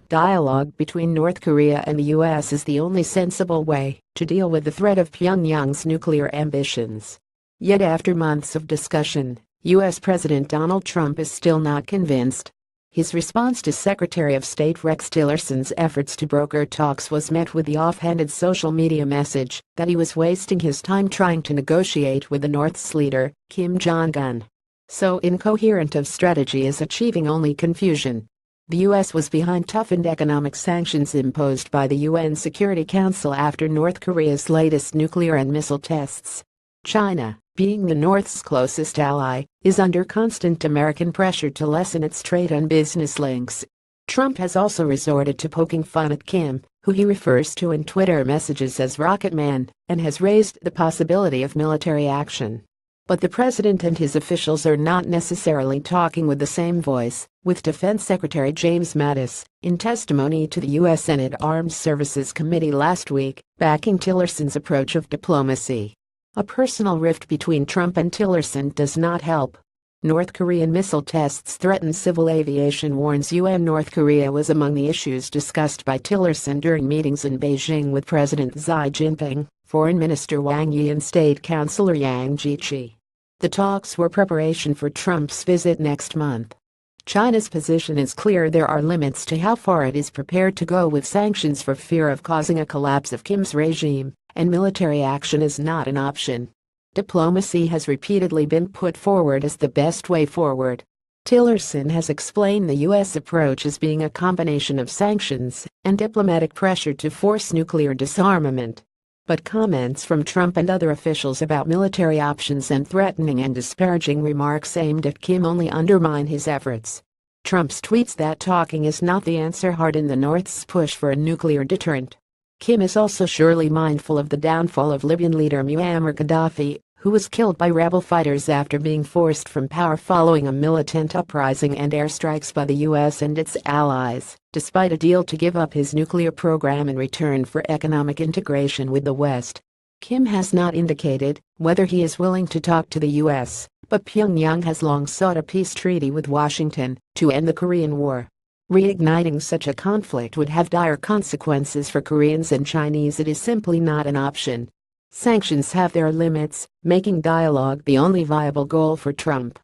Dialogue between North Korea and the U.S. is the only sensible way to deal with the threat of Pyongyang's nuclear ambitions. Yet after months of discussion, U.S. President Donald Trump is still not convinced. His response to Secretary of State Rex Tillerson's efforts to broker talks was met with the offhanded social media message that he was wasting his time trying to negotiate with the North's leader, Kim Jong-un. So incoherent of strategy is achieving only confusion. The U.S. was behind toughened economic sanctions imposed by the UN Security Council after North Korea's latest nuclear and missile tests. China, being the North's closest ally, is under constant American pressure to lessen its trade and business links. Trump has also resorted to poking fun at Kim, who he refers to in Twitter messages as Rocket Man, and has raised the possibility of military action. But the president and his officials are not necessarily talking with the same voice, with Defense Secretary James Mattis, in testimony to the U.S. Senate Armed Services Committee last week, backing Tillerson's approach of diplomacy. A personal rift between Trump and Tillerson does not help. North Korean missile tests threaten civil aviation, warns UN. North Korea was among the issues discussed by Tillerson during meetings in Beijing with President Xi Jinping, Foreign Minister Wang Yi and State Councilor Yang Jiechi. The talks were preparation for Trump's visit next month. China's position is clear: there are limits to how far it is prepared to go with sanctions for fear of causing a collapse of Kim's regime, and military action is not an option. Diplomacy has repeatedly been put forward as the best way forward. Tillerson has explained the U.S. approach as being a combination of sanctions and diplomatic pressure to force nuclear disarmament. But comments from Trump and other officials about military options and threatening and disparaging remarks aimed at Kim only undermine his efforts. Trump's tweets that talking is not the answer harden the North's push for a nuclear deterrent. Kim is also surely mindful of the downfall of Libyan leader Muammar Gaddafi, who was killed by rebel fighters after being forced from power following a militant uprising and airstrikes by the U.S. and its allies, despite a deal to give up his nuclear program in return for economic integration with the West. Kim has not indicated whether he is willing to talk to the U.S., but Pyongyang has long sought a peace treaty with Washington to end the Korean War. Reigniting such a conflict would have dire consequences for Koreans and Chinese. It is simply not an option. Sanctions have their limits, making dialogue the only viable goal for Trump.